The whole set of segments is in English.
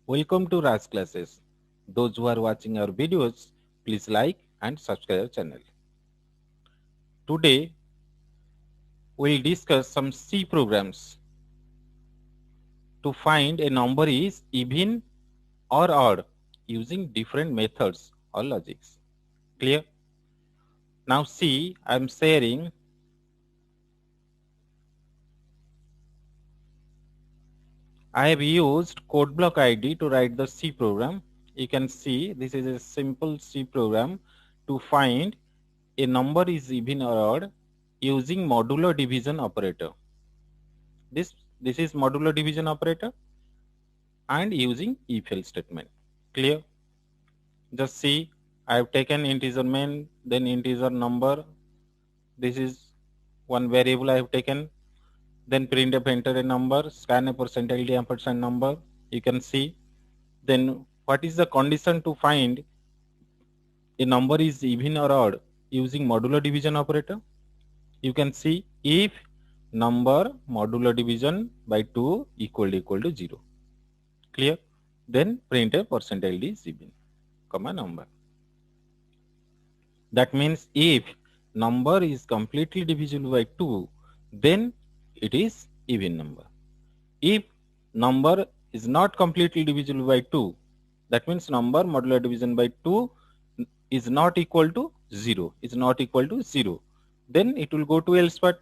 Welcome to Raj Classes. Those who are watching our videos, please like and subscribe our channel. Today, we'll discuss some C programs to find a number is even or odd using different methods or logics. Clear? Now see, I'm sharing. I have used code block ID to write the C program. You can see this is a simple C program to find a number is even or odd using modulo division operator. This is modulo division operator and using if else statement. Clear? Just see, I have taken integer main, then integer number. This is one variable I have taken. Then printf enter a number, scan a percentile d ampersand number. You can see. Then what is the condition to find a number is even or odd using modulo division operator? You can see if number modulo division by 2 equal to 0. Clear? Then print a percentile d is even, comma number. That means if number is completely divisible by 2, then it is even number. If number is not completely divisible by 2, that means number modulo division by 2 is not equal to 0, is not equal to 0. Then it will go to else part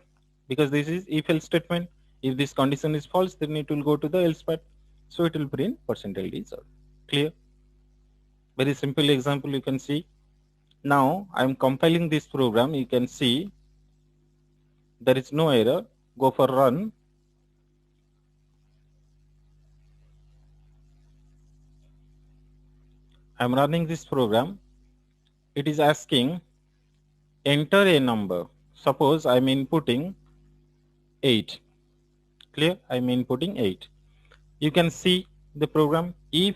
because this is if else statement. If this condition is false, then it will go to the else part. So it will print percentile d is odd. Clear? Very simple example you can see. Now I am compiling this program. You can see there is no error. Go for run. I am running this program. It is asking enter a number. Suppose I am inputting 8. Clear? I am inputting 8. You can see the program. If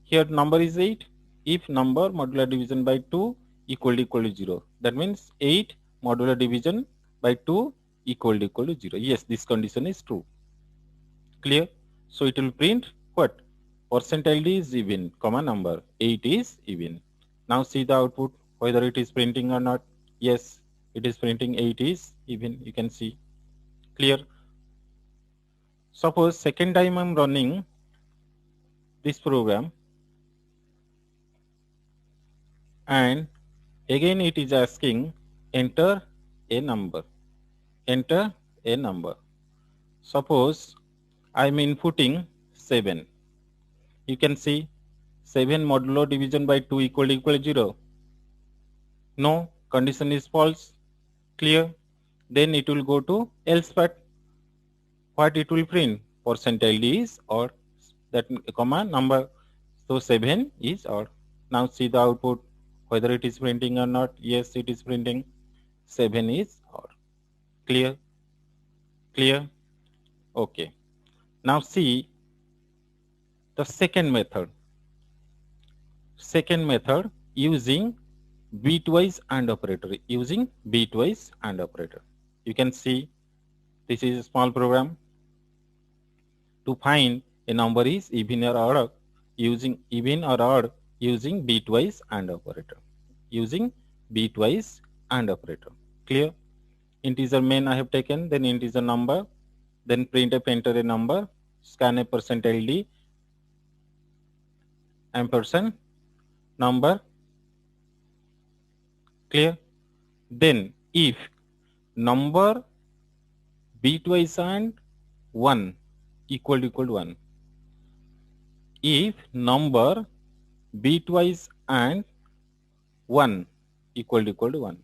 here number is 8, if number modular division by 2 equal to 0. That means 8 modular division by 2 equal to 0. Yes, this condition is true. Clear? So it will print what? Percentile d is even, comma number. 8 is even. Now see the output, whether it is printing or not. Yes, it is printing 8 is even. You can see. Clear? Suppose second time I am running this program and again it is asking enter a number. Enter a number. Suppose I am inputting 7. You can see 7 modulo division by 2 equal to 0. No, condition is false. Clear? Then it will go to else part. What it will print? Percentile d is odd. That comma number. So 7 is odd. Now see the output, whether it is printing or not. Yes, it is printing. 7 is odd. Clear? Clear? Okay. Now see the second method. Second method using bitwise AND operator. Using bitwise AND operator. You can see this is a small program. To find a number is even or odd using bitwise AND operator. Using bitwise AND operator. Clear? Integer main I have taken, then integer number, then printf enter a number, scan a percentile d ampersand number. Clear? Then if number bitwise and 1 equal to 1. If number bitwise and 1 equal to 1.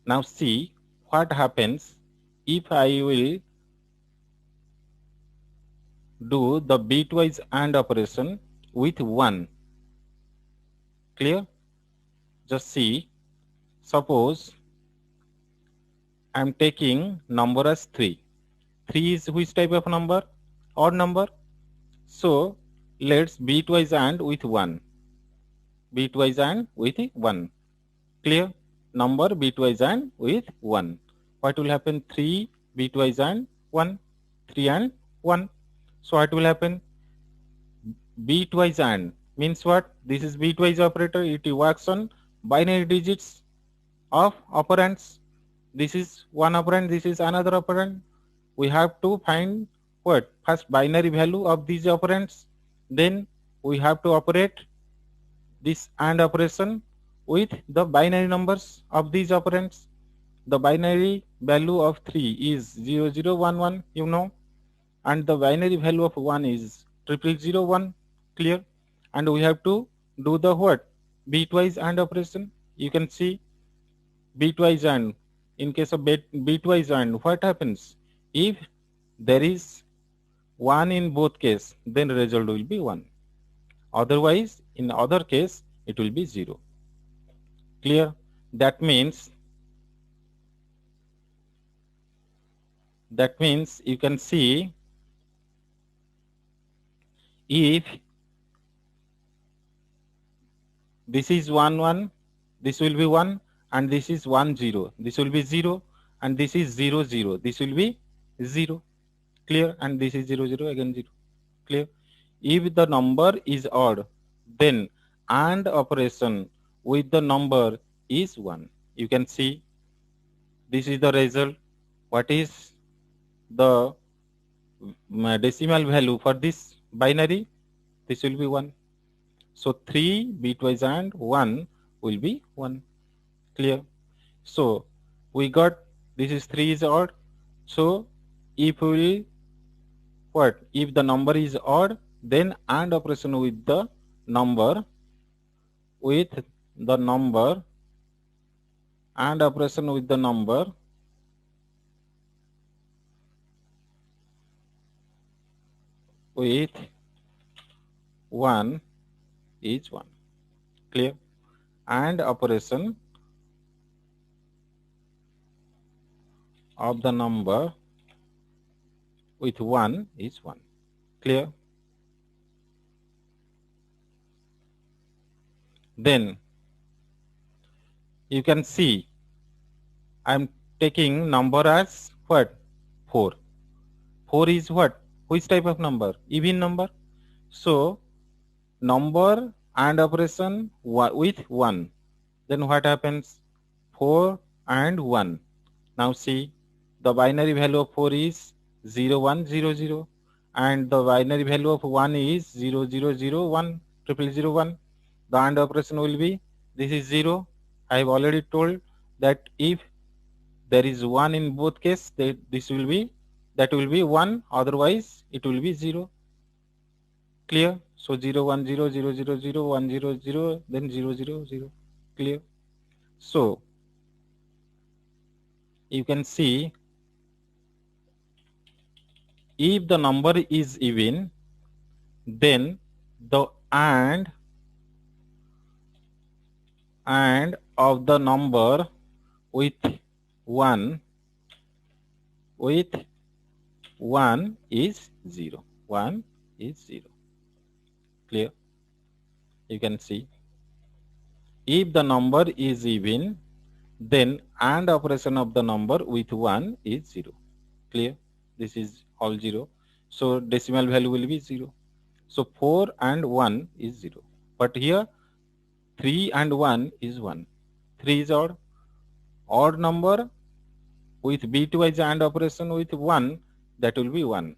Now see what happens if I will do the bitwise AND operation with 1. Clear? Just see. Suppose I am taking number as 3. 3 is which type of number? Odd number. So let's bitwise AND with 1. Bitwise AND with 1. Clear? Number bitwise AND with 1. What will happen? 3 bitwise AND 1. 3 and 1. So what will happen? bitwise AND means what? This is bitwise operator. It works on binary digits of operands. This is one operand, this is another operand. We have to find what? First binary value of these operands. Then we have to operate this AND operation with the binary numbers of these operands. The binary value of 3 is 0011, you know, and the binary value of 1 is 0001, clear? And we have to do the what? Bitwise AND operation. You can see bitwise AND. In case of bitwise AND, what happens? If there is 1 in both case, then result will be 1. Otherwise, in other case, it will be 0. Clear? That means you can see if this is 1 1, this will be 1, and this is 1 0, this will be 0, and this is 0 0, this will be 0. Clear? And this is 0 0, again 0. Clear? If the number is odd, then AND operation with the number is 1. You can see this is the result. What is the decimal value for this binary? This will be 1. So 3 bitwise AND 1 will be 1. Clear? So we got this is 3 is odd. So if we what? If the number is odd, then AND operation with the number AND operation with the number with 1 is 1. Clear? AND operation of the number with 1 is 1. Clear? Then you can see I am taking number as what? 4. 4 is what? Which type of number? Even number. So number AND operation with 1. Then what happens? 4 and 1. Now see, the binary value of 4 is 0 1 0 0, and the binary value of 1 is 0 0 0 1 0001. The AND operation will be, this is 0. I have already told that if there is 1 in both cases, that will be 1, otherwise it will be 0. Clear? So 0 1 0 0 0 0 1 0 0, then 0 0 0. Clear? So you can see if the number is even, then the AND of the number with 1 is 0. 1 is 0. Clear? You can see if the number is even, then AND operation of the number with 1 is 0. Clear? This is all 0. So decimal value will be 0. So 4 and 1 is 0. But here 3 and 1 is 1. 3 is odd. Odd number with bitwise AND operation with 1, that will be 1.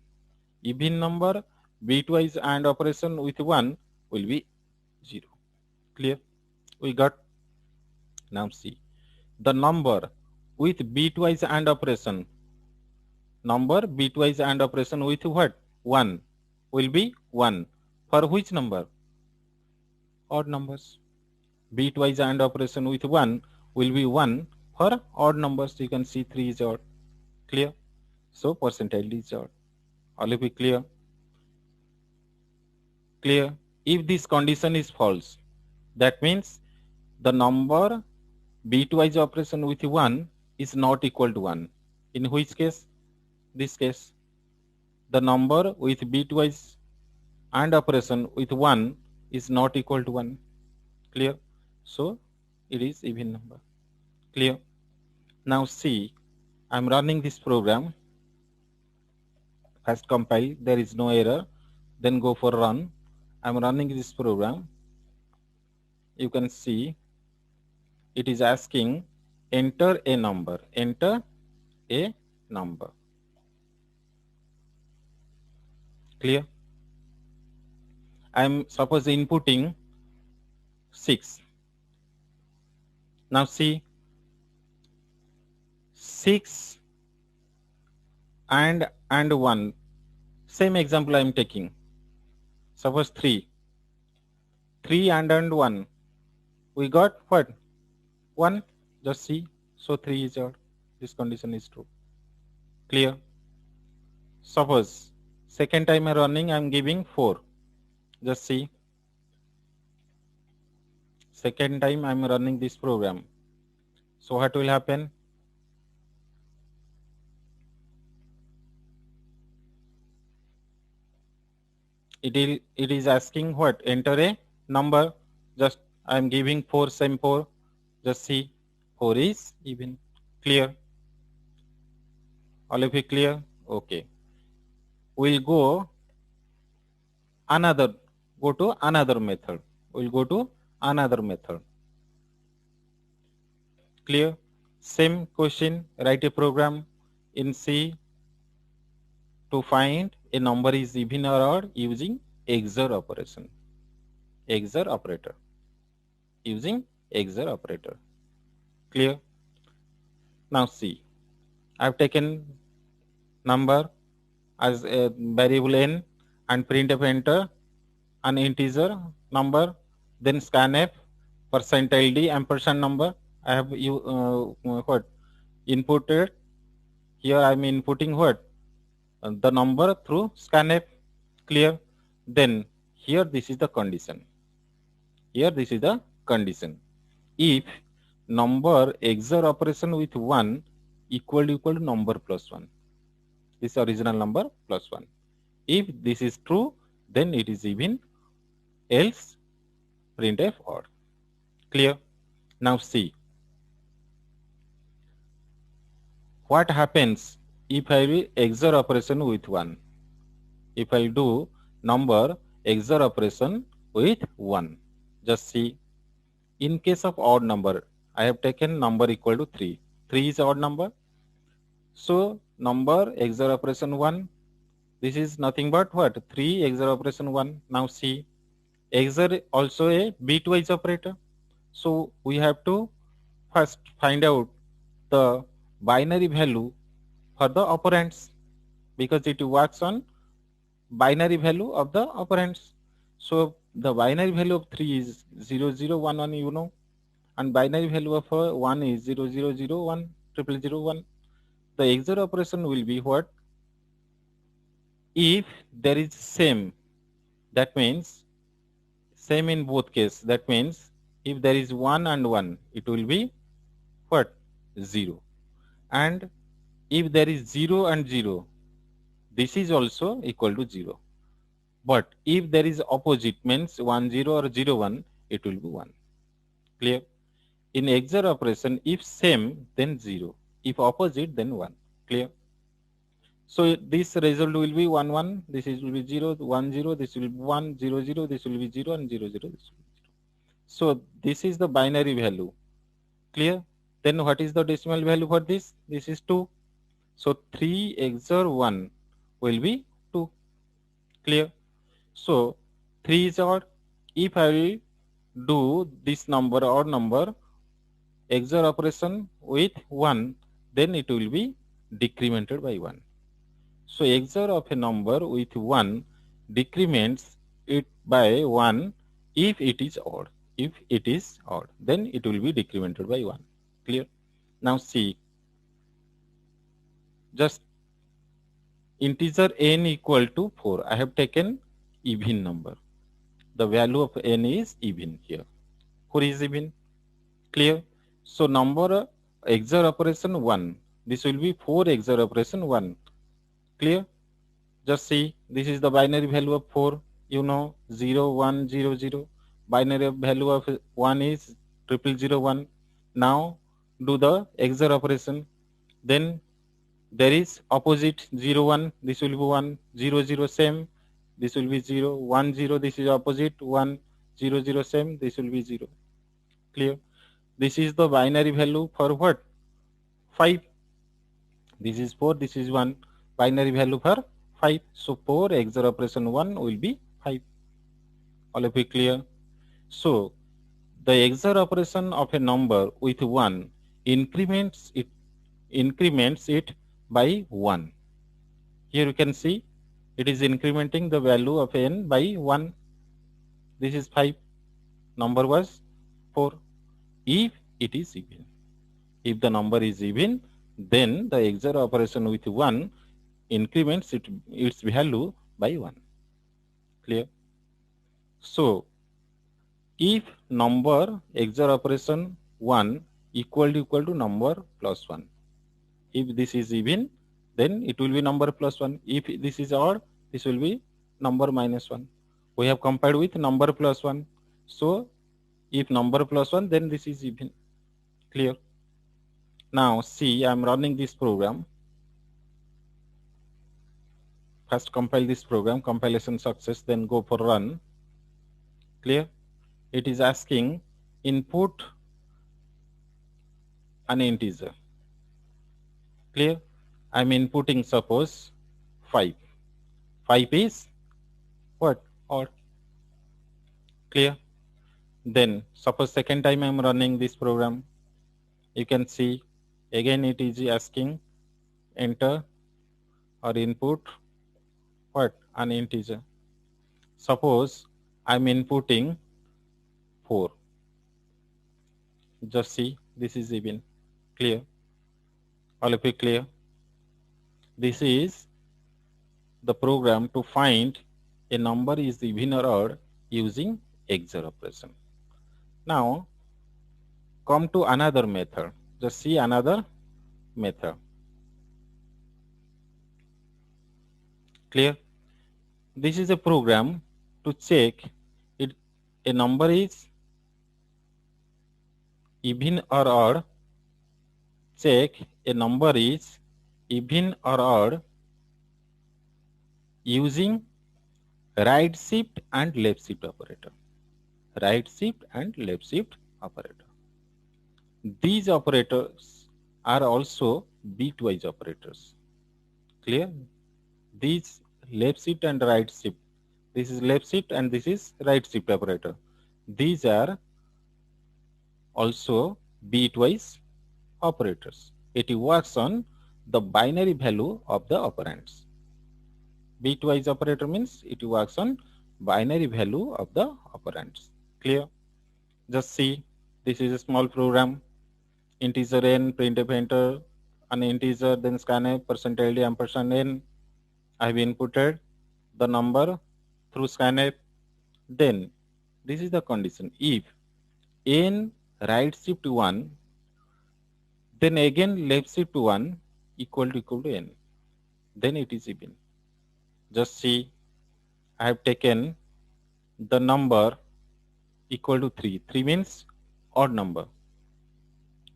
Even number bitwise AND operation with 1 will be 0. Clear? We got. Now see, the number with bitwise AND operation, with what? 1 will be 1. For which number? Odd numbers. Bitwise AND operation with 1 will be 1 for odd numbers. You can see 3 is odd. Clear? So percentile is odd. All of it clear? Clear? If this condition is false, that means the number bitwise operation with 1 is not equal to 1. In which case? This case. The number with bitwise AND operation with 1 is not equal to 1. Clear? So it is even number. Clear? Now see, I am running this program. First compile, there is no error. Then go for run, I'm running this program. You can see it is asking enter a number, enter a number. Clear? I'm suppose inputting 6. Now see 6 and 1. Same example I am taking. Suppose 3. 3 and 1. We got what? 1. Just see. So 3 is odd. This condition is true. Clear? Suppose second time running I am giving 4. Just see. Second time I am running this program. So what will happen? It is asking what? Enter a number. Just I am giving 4, same 4. Just see. 4 is even. Clear? All of you clear? Okay. We'll go to another method. We'll go to another method. Clear? Same question, write a program in C to find a number is even or odd using XOR operation. XOR operator. Using XOR operator. Clear? Now see. I've taken number as a variable n and printf enter an integer number, then scanf %ld ampersand number. I have what inputted here. I am inputting what the number through scanf. Clear? Then here this is the condition. Here this is the condition. If number XOR operation with 1 equal to number plus 1. This original number plus 1. If this is true, then it is even, else printf odd. Clear? Now see. What happens if I will XOR operation with 1? If I do number XOR operation with 1. Just see. In case of odd number, I have taken number equal to 3. 3 is odd number. So number XOR operation 1. This is nothing but what? 3 XOR operation 1. Now see. XOR also a bitwise operator. So we have to first find out the binary value for the operands, because it works on binary value of the operands. So the binary value of 3 is 0011, you know, and binary value of 1 is 0001 0001. The XOR operation will be what? If there is same, that means same in both cases. That means if there is 1 and 1, it will be what? 0. And if there is 0 and 0, this is also equal to 0. But if there is opposite, means 1 0 or 0 1, it will be 1. Clear? In XOR operation, if same, then 0. If opposite, then 1. Clear? So this result will be 1 1. This will be 0 1 0. This will be 1 0 0. This will be 0 and 0 0. This will be 0. So this is the binary value. Clear? Then what is the decimal value for this? This is 2. So 3 XOR 1 will be 2. Clear? So 3 is odd. If I will do this number, odd number, XOR operation with 1, then it will be decremented by 1. So XOR of a number with 1 decrements it by 1 if it is odd. If it is odd, then it will be decremented by 1. Clear? Now see. Just integer n equal to 4. I have taken even number. The value of n is even here. 4 is even. Clear? So number XOR operation 1. This will be 4 XOR operation 1. Clear? Just see. This is the binary value of 4. You know 0 1 0 0. Binary value of 1 is 0001. Now do the XOR operation. Then there is opposite 0 1. This will be 1 0 0 same. this will be 0, 1 0, this is opposite, 1 0 0 same, this will be 0. Clear? This is the binary value for what? 5. This is 4, this is 1. Binary value for 5. So 4 XOR operation 1 will be 5. All of it clear? So the XOR operation of a number with 1 increments it by 1. Here you can see it is incrementing the value of n by 1. This is 5. Number was 4. If it is even. If the number is even, then the XOR operation with 1 increments its value by 1. Clear? So, if number XOR operation 1 equal to number plus 1. If this is even, then it will be number plus 1. If this is odd, this will be number minus 1. We have compared with number plus 1. So, if number plus 1, then this is even. Clear? Now, see, I am running this program. First compile this program, compilation success, then go for run. Clear? It is asking input an integer. Clear? I am inputting suppose 5. 5 is what? Odd. Clear? Then suppose second time I am running this program. You can see again it is asking enter or input what? An integer. Suppose I am inputting 4. Just see, this is even. Clear? All of it clear? This is the program to find a number is even or odd using XOR operation. Now, come to another method. Just see another method. Clear? This is a program to check it a number is even or odd. Check a number is even or odd using right shift and left shift operator. Right shift and left shift operator. These operators are also bitwise operators. Clear? These left shift and right shift. This is left shift and this is right shift operator. These are also bitwise operators. It works on the binary value of the operands. Bitwise operator means it works on binary value of the operands. Clear? Just see, this is a small program. Integer n, printf enter an integer, then scanf, %ld, ampersand n. I have inputted the number through scanf. Then this is the condition. If n right shift 1, then again left shift 1 equal to n. Then it is even. Just see, I have taken the number equal to 3. 3 means odd number.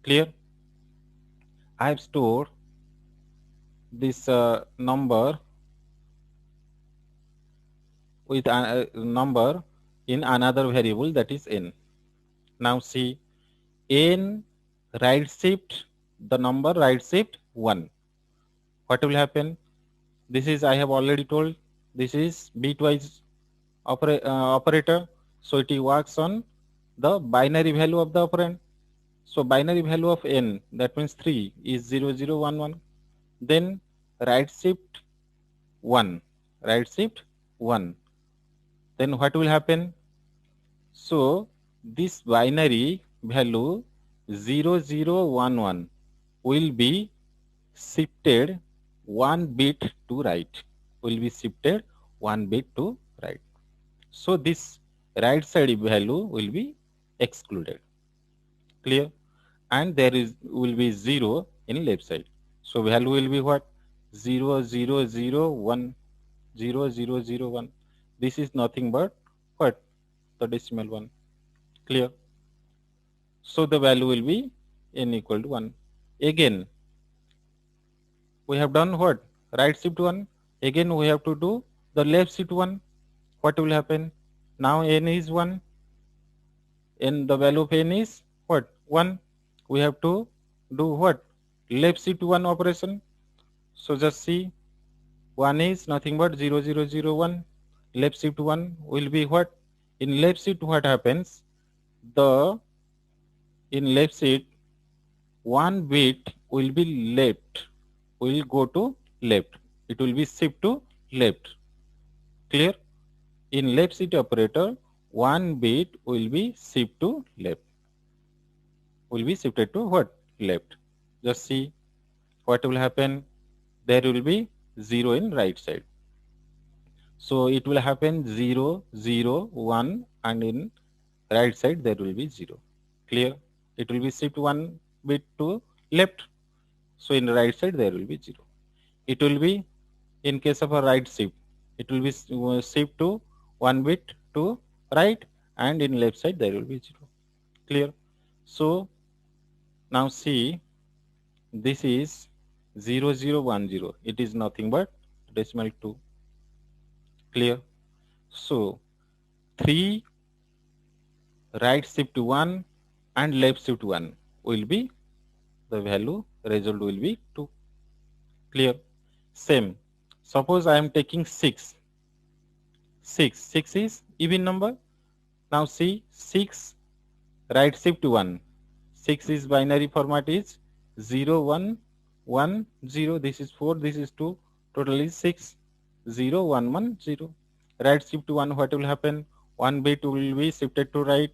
Clear? I have stored this number with a number in another variable, that is n. Now see, n right shift the number right shift 1. What will happen? This is, I have already told, this is bitwise operator. So it works on the binary value of the operand. So binary value of n, that means 3, is 0 0 1 1. Then right shift 1. Right shift 1. Then what will happen? So this binary value 0 0 1 1 will be shifted 1 bit to right. Will be shifted 1 bit to right. So this right side value will be excluded. Clear? And there will be 0 in left side. So value will be what? 0 0 0 1. 0 0 0 1. This is nothing but what? The decimal 1. Clear? So the value will be n equal to 1. Again, we have done what? Right shift 1. Again we have to do the left shift 1. what will happen? Now n is 1, and the value of n is what? 1. We have to do what? Left shift 1 operation. So just see, 1 is nothing but 0, 0, 0, 1. Left shift 1 will be what? In left shift what happens? The in left shift, one bit will be left, will go to left. It will be shift to left. Clear? In left shift operator, one bit will be shift to left. Will be shifted to what? Left. Just see what will happen. There will be 0 in right side. So it will happen 0, 0, 1, and in right side there will be 0. Clear? It will be shift 1 bit to left. So in the right side there will be 0. It will be, in case of a right shift, it will be shift to 1 bit to right, and in left side there will be 0. Clear? So now see, this is 0, 0, 1, 0. It is nothing but decimal 2. Clear? So 3 right shift 1 and left shift 1 will be, the value result will be 2. Clear? Same. Suppose I am taking 6. 6 is even number. Now see, 6 right shift 1. 6 is binary format is 0, 1, 1, 0. This is 4, this is 2. Total is 6. 0, 1, 1, 0. Right shift 1, what will happen? 1 bit will be shifted to right,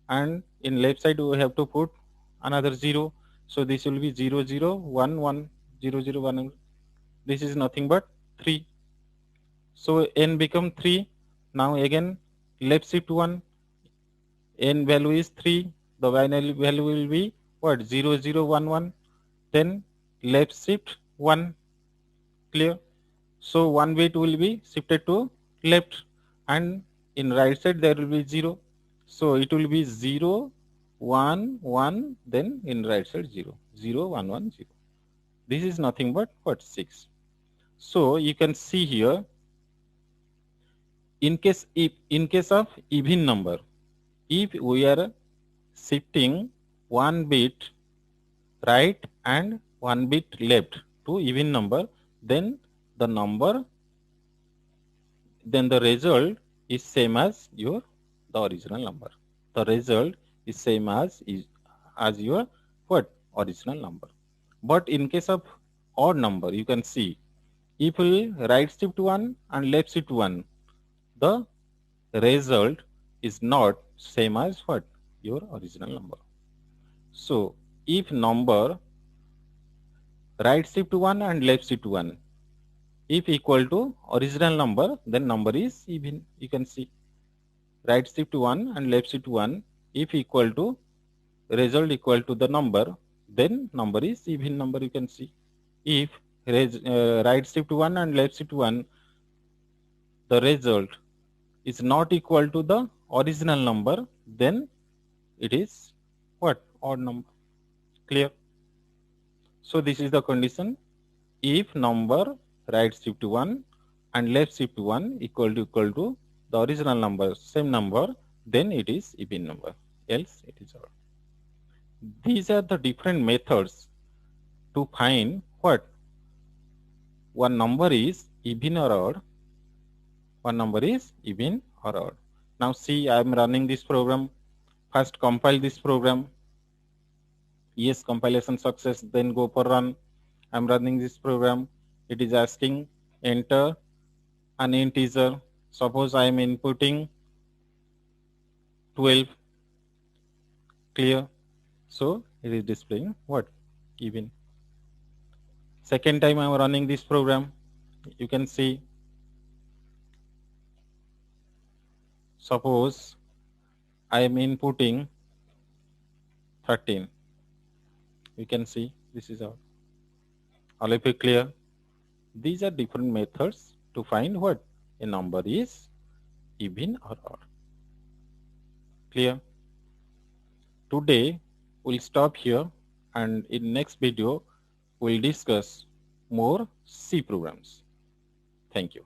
and in left side we have to put another 0. So this will be 0, 0, 1, 1, 0, 0, 1. This is nothing but 3. So n become 3. Now again left shift 1, n value is 3. The binary value will be what? 0, 0, 1, 1. Then left shift 1. Clear? So 1 bit will be shifted to left, and in right side there will be 0. So it will be 0, 1, 1, then in right side 0, 0, 1, 1, 0. This is nothing but what? 6. So you can see here, in case of even number, if we are shifting 1 bit right and 1 bit left to even number, then the result is same as the original number. The result is same as your what? Original number. But in case of odd number, you can see, if we right shift 1 and left shift 1, the result is not same as what? Your original number. So if number right shift 1 and left shift 1, if equal to original number, then number is even. You can see, right shift 1 and left shift 1, if equal to, result equal to the number, then number is even number. You can see, if right shift 1 and left shift 1, the result is not equal to the original number, then it is what? Odd number. Clear? So this is the condition. If number right shift 1 and left shift 1 equal to the original number, same number, then it is even number, else it is odd. These are the different methods to find what? One number is even or odd. One number is even or odd. Now see, I am running this program. First compile this program. Yes, compilation success, then go for run. I am running this program. It is asking enter an integer. Suppose I am inputting 12. Clear? So it is displaying what? Even. Second time I am running this program. You can see, suppose I am inputting 13. You can see, this is all of it clear. These are different methods to find what? A number is even or odd. Clear? Today we'll stop here, and in next video we'll discuss more C programs. Thank you.